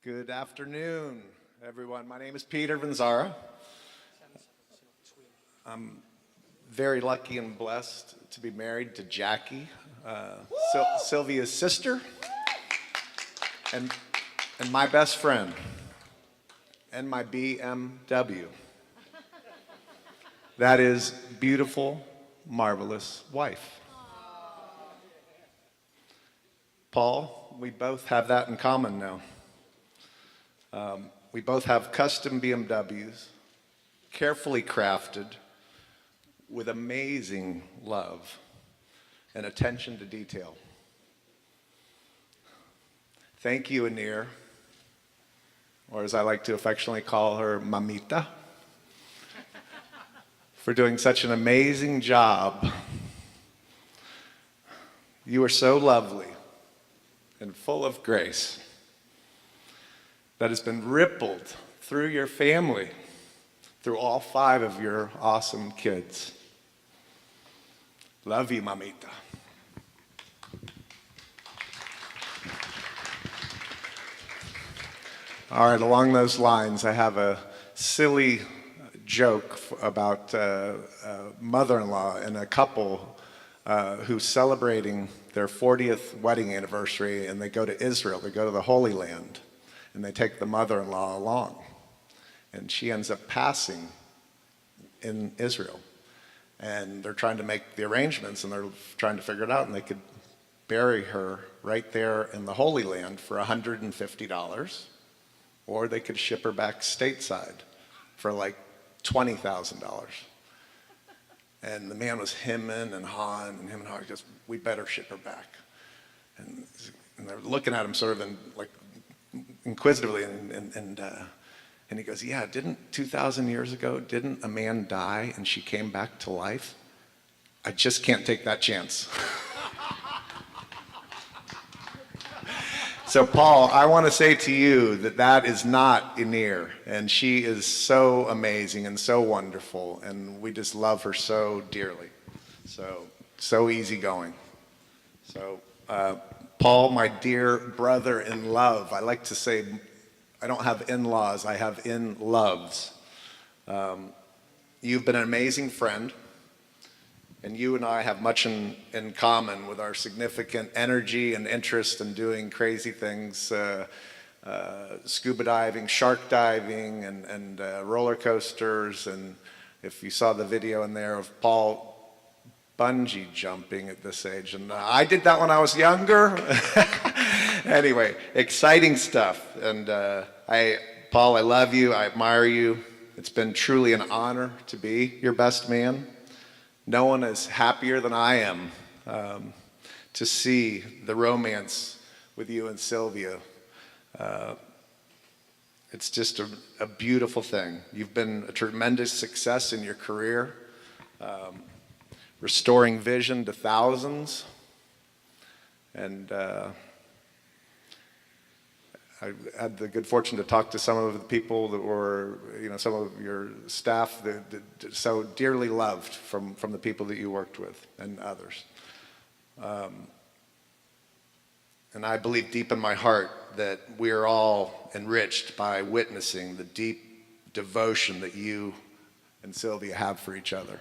Good afternoon, everyone. My name is Peter Vanzara. I'm very lucky and blessed to be married to Jackie, Silvia's sister, and, and my best friend, and my BMW. That is beautiful, marvelous wife. Paul, we both have that in common now. We both have custom BMWs, carefully crafted, with amazing love and attention to detail. Thank you, Anir, or as I like to affectionately call her, Mamita, for doing such an amazing job. You are so lovely and full of grace that has been rippled through your family, through all 5 of your awesome kids. Love you, Mamita. All right, along those lines, I have a silly joke about a mother-in-law and a couple who's celebrating their 40th wedding anniversary, and they go to Israel, they go to the Holy Land, and they take the mother-in-law along. And she ends up passing in Israel. And they're trying to make the arrangements, and they're trying to figure it out, and they could bury her right there in the Holy Land for $150, or they could ship her back stateside for like $20,000. And the man was hemming and hawing, and him and hawing, just, we better ship her back. And they're looking at him sort of in, like, inquisitively, and he goes, yeah, didn't 2,000 years ago, didn't a man die and she came back to life? I just can't take that chance. So Paul, I want to say to you that that is not Anir, and she is so amazing and so wonderful, and we just love her so dearly. So easygoing. So Paul, my dear brother in love, I like to say, I don't have in-laws, I have in-loves. You've been an amazing friend, and you and I have much in common with our significant energy and interest in doing crazy things, scuba diving, shark diving, and roller coasters. And if you saw the video in there of Paul bungee jumping at this age, and I did that when I was younger. Anyway, exciting stuff. And Paul, I love you, I admire you. It's been truly an honor to be your best man. No one is happier than I am to see the romance with you and Silvia. It's just a beautiful thing. You've been a tremendous success in your career, restoring vision to thousands. And I had the good fortune to talk to some of the people that were, some of your staff that so dearly loved from the people that you worked with and others. And I believe deep in my heart that we are all enriched by witnessing the deep devotion that you and Silvia have for each other.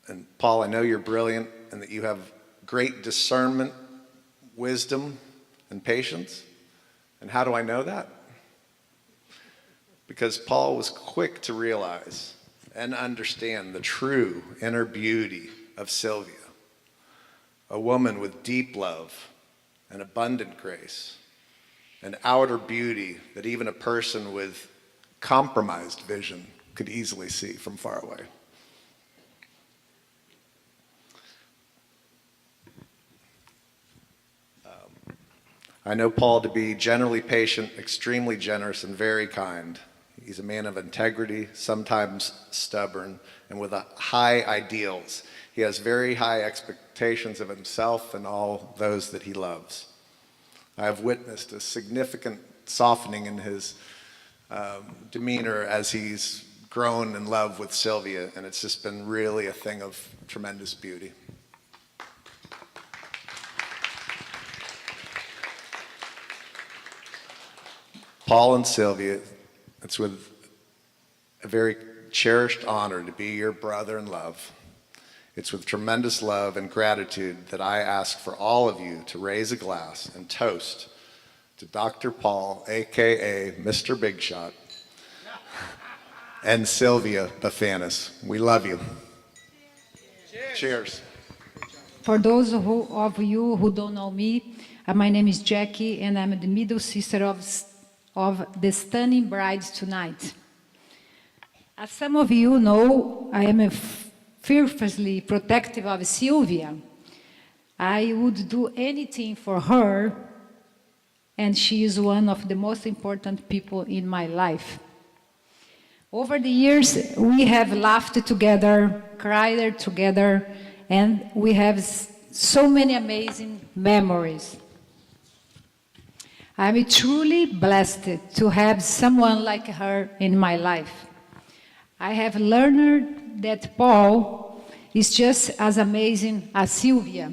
And Paul, I know you're brilliant and that you have great discernment, wisdom, and patience. And how do I know that? Because Paul was quick to realize and understand the true inner beauty of Silvia, a woman with deep love and abundant grace, an outer beauty that even a person with compromised vision could easily see from far away. I know Paul to be generally patient, extremely generous, and very kind. He's a man of integrity, sometimes stubborn, and with high ideals. He has very high expectations of himself and all those that he loves. I have witnessed a significant softening in his demeanor as he's grown in love with Silvia, and it's just been really a thing of tremendous beauty. Paul and Silvia, it's with a very cherished honor to be your brother in love. It's with tremendous love and gratitude that I ask for all of you to raise a glass and toast to Dr. Paul, AKA Mr. Big Shot, and Silvia Bafanis. We love you. Cheers. Cheers. For those of you who don't know me, my name is Jackie, and I'm the middle sister of the stunning bride tonight. As some of you know, I am fiercely protective of Silvia. I would do anything for her, and she is one of the most important people in my life. Over the years, we have laughed together, cried together, and we have so many amazing memories. I'm truly blessed to have someone like her in my life. I have learned that Paul is just as amazing as Silvia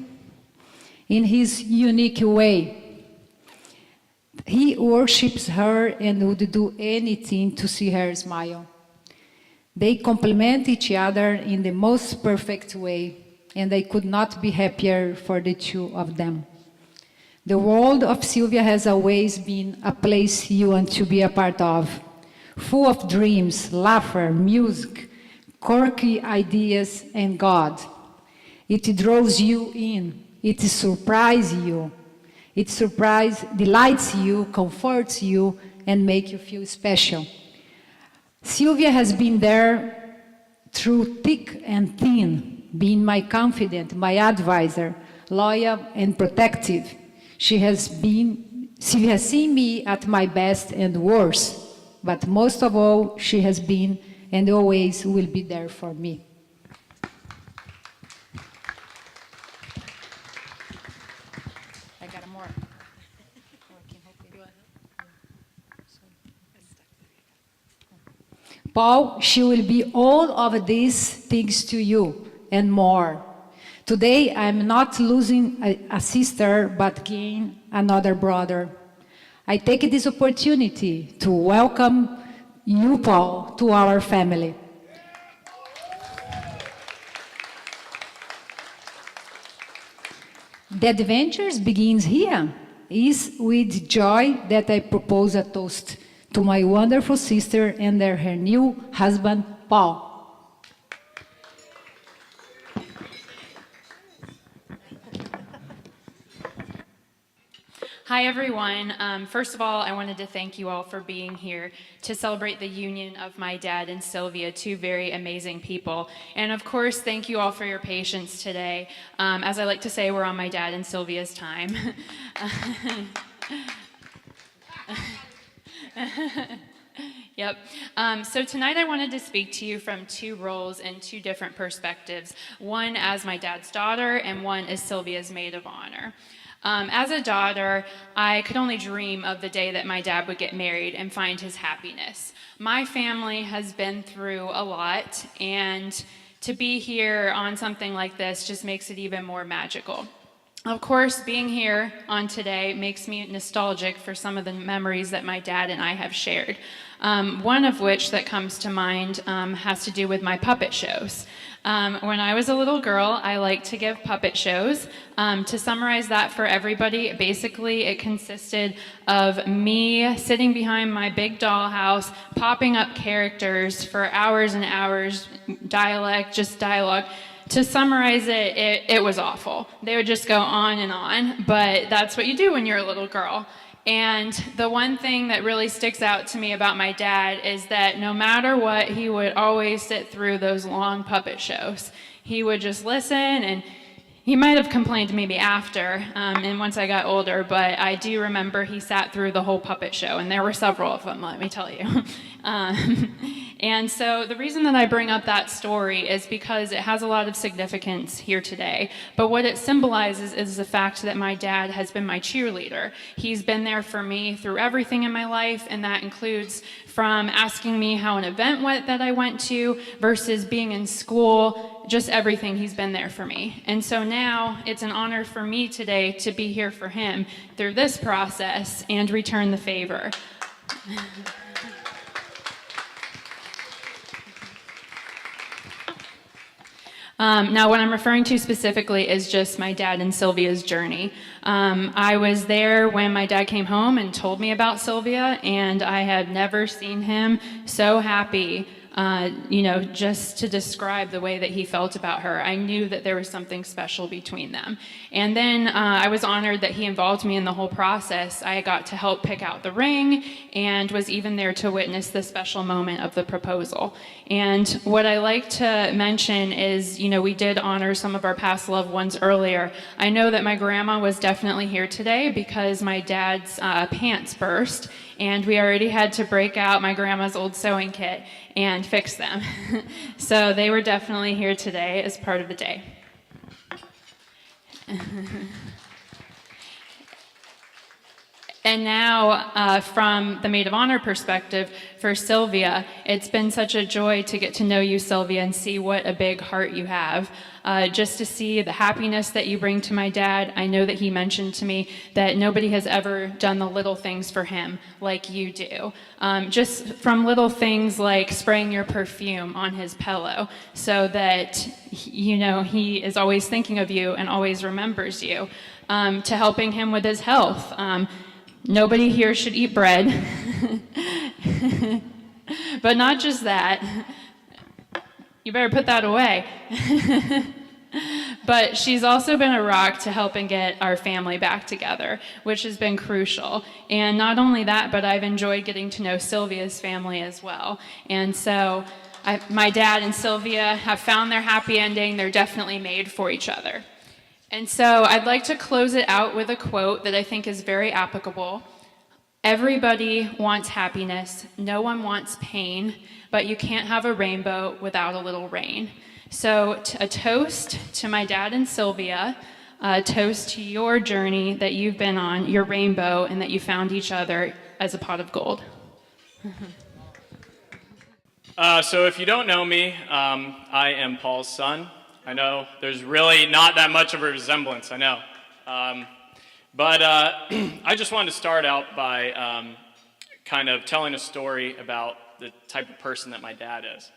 in his unique way. He worships her and would do anything to see her smile. They complement each other in the most perfect way, and I could not be happier for the two of them. The world of Silvia has always been a place you want to be a part of, full of dreams, laughter, music, quirky ideas, and God. It draws you in, it surprises you. It delights you, comforts you, and makes you feel special. Silvia has been there through thick and thin, being my confidant, my advisor, loyal and protective. She has seen me at my best and worst, but most of all, she has been and always will be there for me. I got more. Paul, she will be all of these things to you and more. Today, I'm not losing a sister, but gain another brother. I take this opportunity to welcome you, Paul, to our family. The adventures begins here. It's with joy that I propose a toast to my wonderful sister and her new husband, Paul. Hi, everyone. First of all, I wanted to thank you all for being here to celebrate the union of my dad and Silvia, two very amazing people. And of course, thank you all for your patience today. As I like to say, we're on my dad and Silvia's time. Yep. So tonight I wanted to speak to you from two roles and two different perspectives. One as my dad's daughter and one as Silvia's maid of honor. As a daughter, I could only dream of the day that my dad would get married and find his happiness. My family has been through a lot, and to be here on something like this just makes it even more magical. Of course, being here on today makes me nostalgic for some of the memories that my dad and I have shared. One of which that comes to mind has to do with my puppet shows. When I was a little girl, I liked to give puppet shows. To summarize that for everybody, basically it consisted of me sitting behind my big dollhouse, popping up characters for hours and hours, just dialogue. To summarize it was awful. They would just go on, but that's what you do when you're a little girl. And the one thing that really sticks out to me about my dad is that no matter what, he would always sit through those long puppet shows. He would just listen, and he might have complained maybe after, and once I got older, but I do remember he sat through the whole puppet show, and there were several of them, let me tell you. And so the reason that I bring up that story is because it has a lot of significance here today. But what it symbolizes is the fact that my dad has been my cheerleader. He's been there for me through everything in my life, and that includes from asking me how an event went that I went to versus being in school, just everything. He's been there for me. And so now it's an honor for me today to be here for him through this process and return the favor. Now, what I'm referring to specifically is just my dad and Sylvia's journey. I was there when my dad came home and told me about Sylvia, and I had never seen him so happy, just to describe the way that he felt about her. I knew that there was something special between them. And then I was honored that he involved me in the whole process. I got to help pick out the ring and was even there to witness the special moment of the proposal. And what I like to mention is, we did honor some of our past loved ones earlier. I know that my grandma was definitely here today because my dad's pants burst, and we already had to break out my grandma's old sewing kit and fix them. So they were definitely here today as part of the day. And now, from the Maid of Honor perspective, for Silvia, it's been such a joy to get to know you, Silvia, and see what a big heart you have. Just to see the happiness that you bring to my dad. I know that he mentioned to me that nobody has ever done the little things for him like you do. Just from little things like spraying your perfume on his pillow so that, he is always thinking of you and always remembers you, to helping him with his health. Nobody here should eat bread. But not just that. You better put that away. But she's also been a rock to helping get our family back together, which has been crucial. And not only that, but I've enjoyed getting to know Sylvia's family as well. And so my dad and Silvia have found their happy ending. They're definitely made for each other. And so I'd like to close it out with a quote that I think is very applicable. Everybody wants happiness. No one wants pain, but you can't have a rainbow without a little rain. So a toast to my dad and Silvia, a toast to your journey that you've been on, your rainbow, and that you found each other as a pot of gold. So if you don't know me, I am Paul's son. I know there's really not that much of a resemblance, I know. But I just wanted to start out by kind of telling a story about the type of person that my dad is.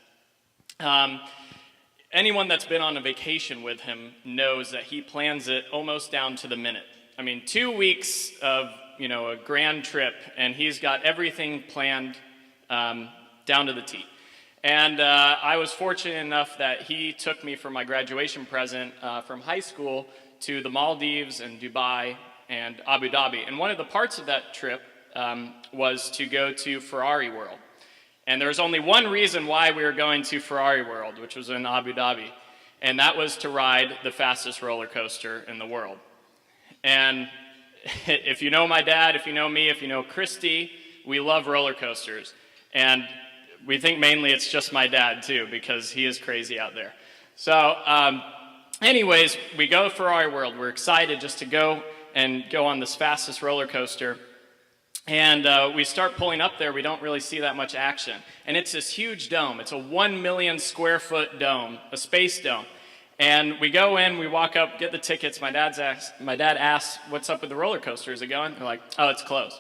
Anyone that's been on a vacation with him knows that he plans it almost down to the minute. I mean, 2 weeks of, a grand trip, and he's got everything planned down to the T. And I was fortunate enough that he took me for my graduation present from high school to the Maldives and Dubai and Abu Dhabi. And one of the parts of that trip was to go to Ferrari World. And there was only one reason why we were going to Ferrari World, which was in Abu Dhabi. And that was to ride the fastest roller coaster in the world. And if you know my dad, if you know me, if you know Christy, we love roller coasters. And we think mainly it's just my dad, too, because he is crazy out there. So anyways, we go to Ferrari World. We're excited just to go on this fastest roller coaster. And we start pulling up there. We don't really see that much action. And it's this huge dome. It's a 1 million square foot dome, a space dome. And we go in, we walk up, get the tickets. My dad asks, what's up with the roller coaster? Is it going? They're like, oh, it's closed.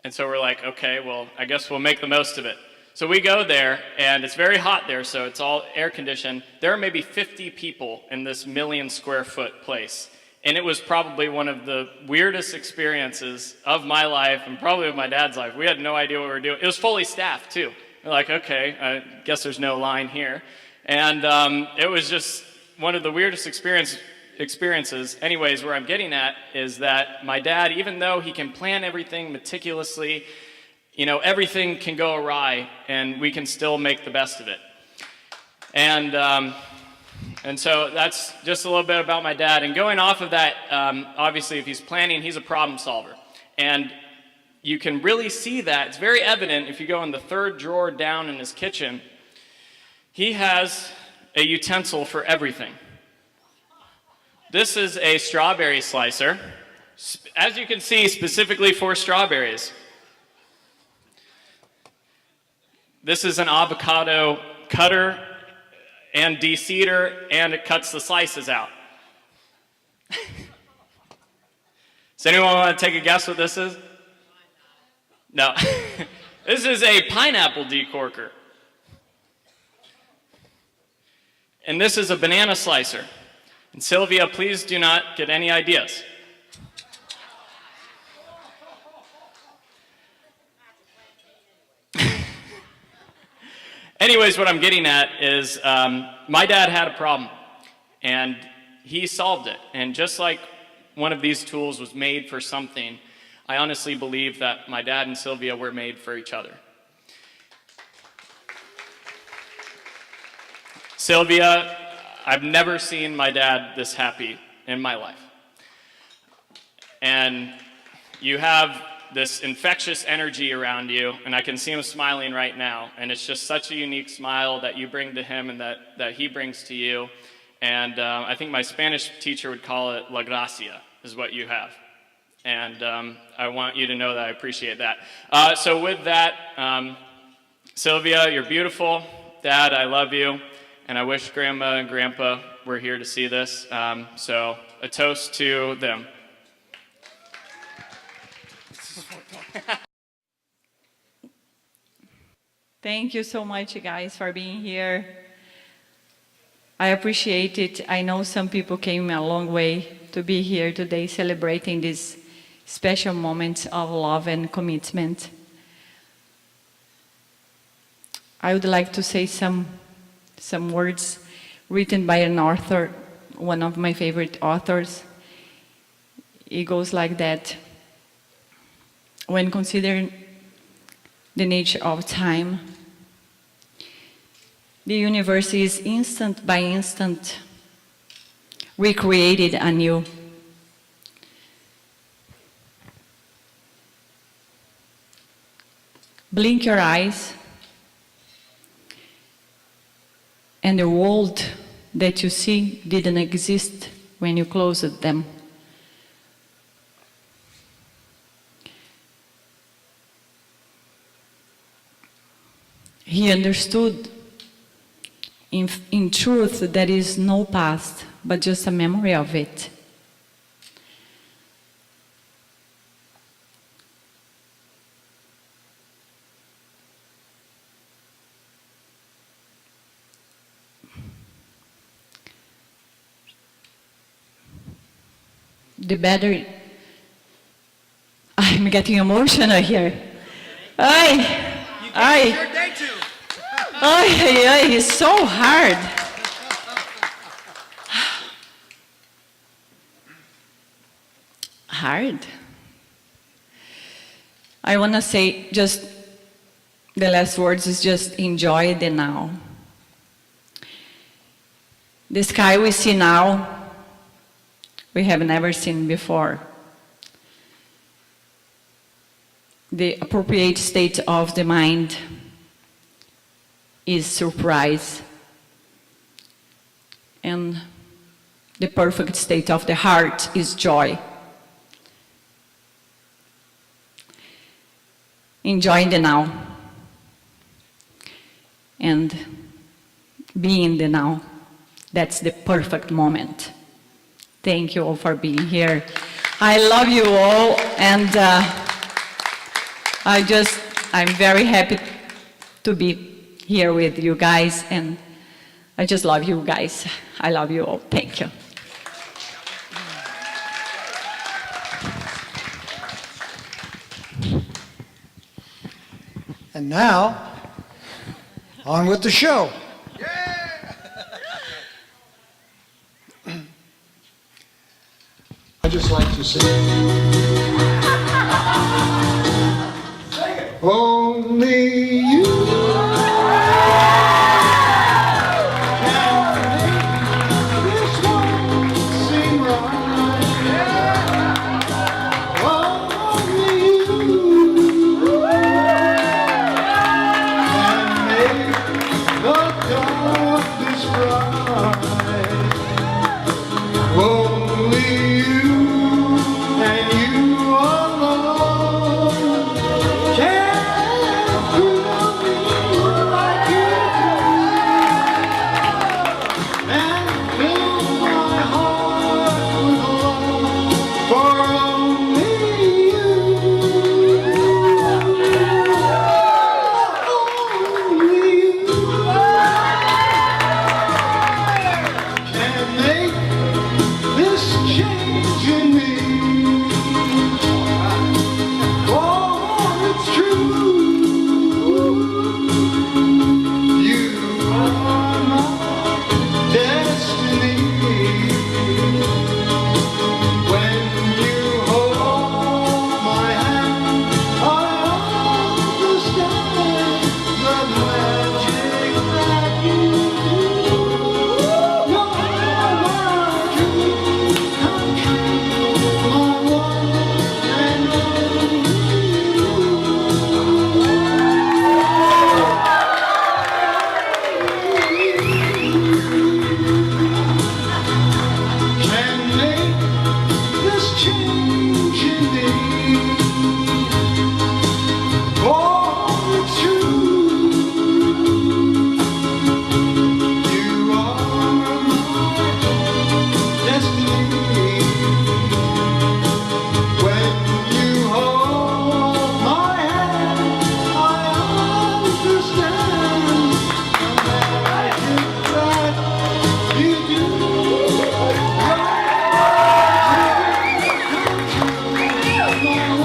And so we're like, okay, well, I guess we'll make the most of it. So we go there, and it's very hot there, so it's all air conditioned. There are maybe 50 people in this 1 million square foot place. And it was probably one of the weirdest experiences of my life, and probably of my dad's life. We had no idea what we were doing. It was fully staffed, too. We're like, okay, I guess there's no line here. And it was just one of the weirdest experiences. Anyways, where I'm getting at is that my dad, even though he can plan everything meticulously, everything can go awry, and we can still make the best of it. And so that's just a little bit about my dad. And going off of that, obviously, if he's planning, he's a problem solver. And you can really see that. It's very evident if you go in the third drawer down in his kitchen. He has a utensil for everything. This is a strawberry slicer, as you can see, specifically for strawberries. This is an avocado cutter and de-seeder, and it cuts the slices out. Does anyone want to take a guess what this is? No. This is a pineapple decorker. And this is a banana slicer. And Silvia, please do not get any ideas. Anyways, what I'm getting at is my dad had a problem, and he solved it. And just like one of these tools was made for something, I honestly believe that my dad and Silvia were made for each other. Silvia, I've never seen my dad this happy in my life. And you have this infectious energy around you, and I can see him smiling right now, and it's just such a unique smile that you bring to him and that he brings to you. And I think my Spanish teacher would call it la gracia, is what you have. And I want you to know that I appreciate that. So with that, Silvia, you're beautiful. Dad, I love you. And I wish Grandma and Grandpa were here to see this. So a toast to them. Thank you so much, guys, for being here. I appreciate it. I know some people came a long way to be here today celebrating this special moment of love and commitment. I would like to say some words written by an author, one of my favorite authors. It goes like that. When considering the nature of time, the universe is instant by instant recreated anew. Blink your eyes, and the world that you see didn't exist when you closed them. He understood, in truth, there is no past, but just a memory of it. The better... I'm getting emotional here. It's so hard. Hard. I want to say just the last words is just enjoy the now. The sky we see now, we have never seen before. The appropriate state of the mind is surprise. And the perfect state of the heart is joy. Enjoy the now. And be in the now. That's the perfect moment. Thank you all for being here. I love you all, and I'm very happy to be here with you guys, and I just love you guys. I love you all. Thank you. And now, on with the show. I'd just like to sing. Only you can make this one seem right. Only you can make the darkness bright. Only you and you.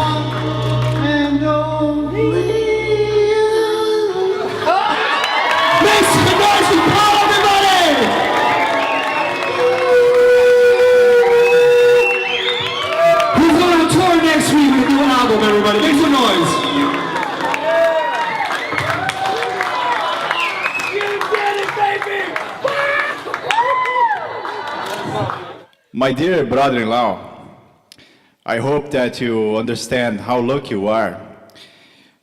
and only you. Make some noise for Paul, everybody! He's going on tour next week with a new album, everybody. Make some noise. My dear brother-in-law, I hope that you understand how lucky you are.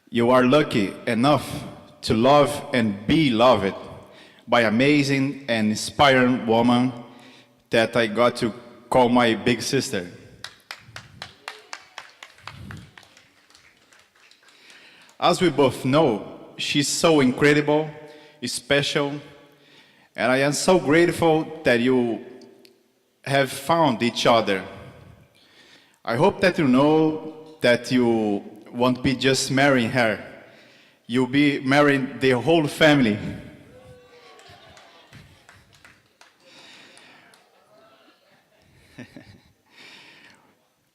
You are lucky enough to love and be loved by an amazing and inspiring woman that I got to call my big sister. As we both know, she's so incredible, special, and I am so grateful that you have found each other. I hope that you know that you won't be just marrying her. You'll be marrying the whole family.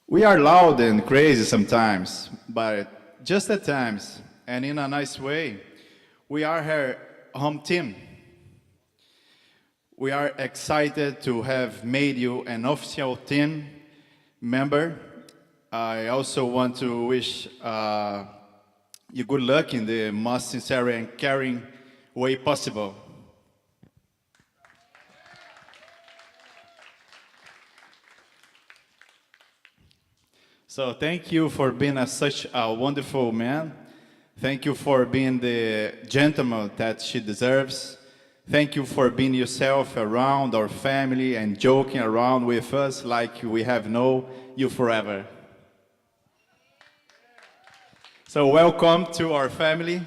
We are loud and crazy sometimes, but just at times, and in a nice way, we are her home team. We are excited to have made you an official team member. I also want to wish you good luck in the most sincere and caring way possible. So thank you for being such a wonderful man. Thank you for being the gentleman that she deserves. Thank you for being yourself around our family and joking around with us like we have known you forever. So welcome to our family.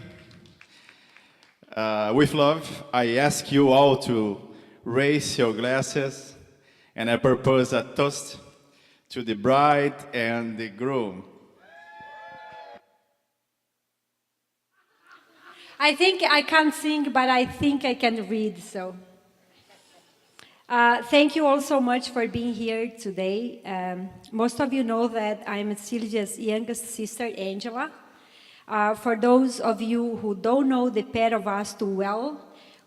With love, I ask you all to raise your glasses, and I propose a toast to the bride and the groom. I think I can't sing, but I think I can read, so. Thank you all so much for being here today. Most of you know that I'm Silvia's youngest sister, Angela. For those of you who don't know the pair of us too well,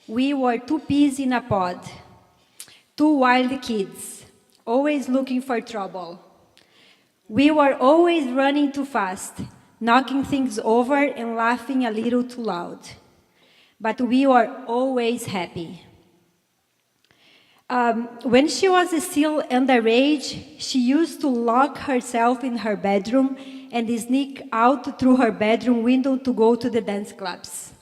we were two peas in a pod, two wild kids, always looking for trouble. We were always running too fast, knocking things over and laughing a little too loud. But we were always happy. When she was still underage, she used to lock herself in her bedroom and sneak out through her bedroom window to go to the dance clubs.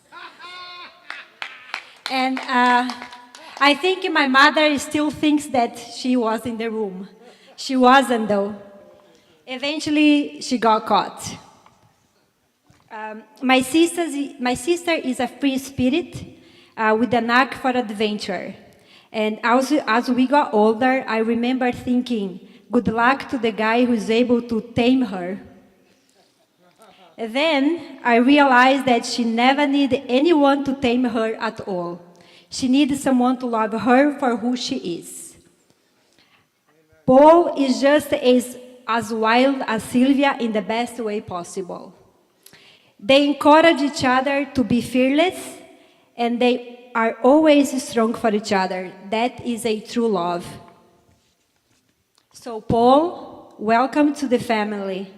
And I think my mother still thinks that she was in the room. She wasn't, though. Eventually, she got caught. My sister is a free spirit with a knack for adventure. And as we got older, I remember thinking, good luck to the guy who's able to tame her. Then I realized that she never needed anyone to tame her at all. She needed someone to love her for who she is. Paul is just as wild as Silvia in the best way possible. They encourage each other to be fearless, and they are always strong for each other. That is a true love. So, Paul, welcome to the family.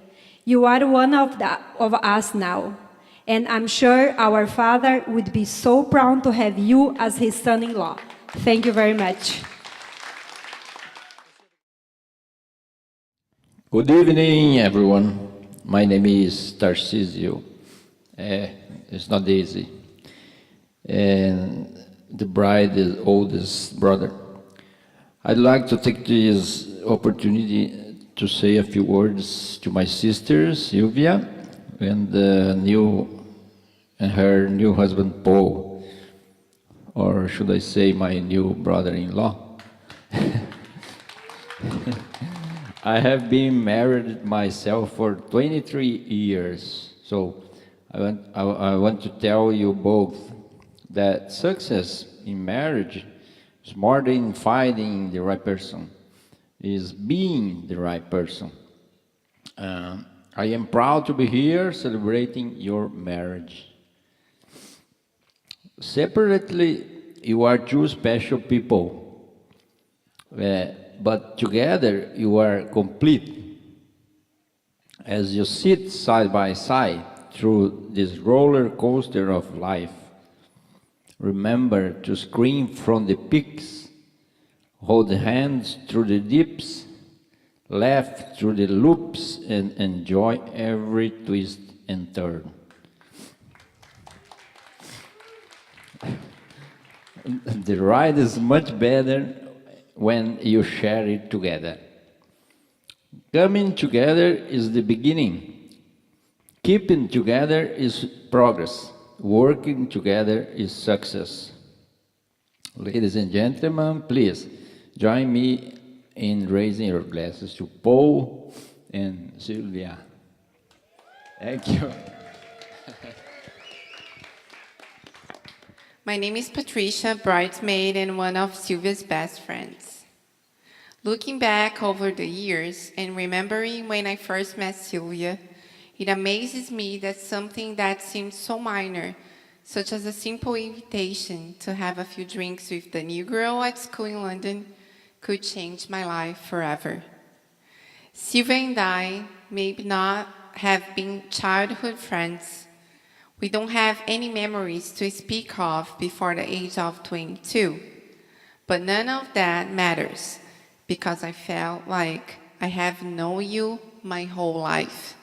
You are one of us now, and I'm sure our father would be so proud to have you as his son-in-law. Thank you very much. Good evening, everyone. My name is Tarcísio. It's not easy. And the bride's oldest brother. I'd like to take this opportunity to say a few words to my sister, Silvia, and her new husband, Paul. Or should I say my new brother-in-law? I have been married myself for 23 years, so I want to tell you both that success in marriage is more than finding the right person, is being the right person. I am proud to be here celebrating your marriage. Separately, you are two special people, but together you are complete. As you sit side by side through this roller coaster of life, remember to scream from the peaks, hold hands through the dips, laugh through the loops, and enjoy every twist and turn. The ride is much better when you share it together. Coming together is the beginning. Keeping together is progress. Working together is success. Ladies and gentlemen, please join me in raising your glasses to Paul and Silvia. Thank you. My name is Patricia, bridesmaid and one of Silvia's best friends. Looking back over the years and remembering when I first met Silvia, it amazes me that something that seemed so minor, such as a simple invitation to have a few drinks with the new girl at school in London, could change my life forever. Silvia and I may not have been childhood friends. We don't have any memories to speak of before the age of 22. But none of that matters, because I felt like I have known you my whole life.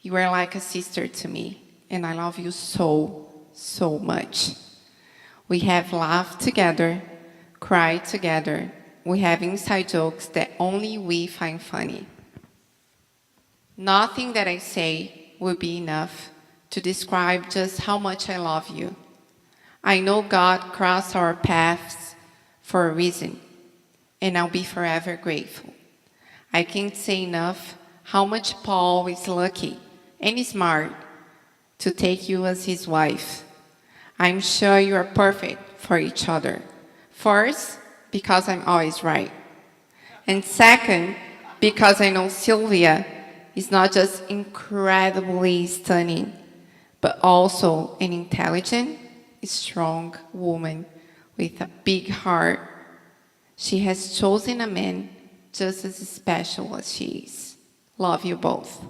You are like a sister to me, and I love you so, so much. We have laughed together, cried together. We have inside jokes that only we find funny. Nothing that I say will be enough to describe just how much I love you. I know God crossed our paths for a reason, and I'll be forever grateful. I can't say enough how much Paul is lucky and smart to take you as his wife. I'm sure you are perfect for each other. First, because I'm always right. And second, because I know Silvia is not just incredibly stunning, but also an intelligent, strong woman with a big heart. She has chosen a man just as special as she is. Love you both.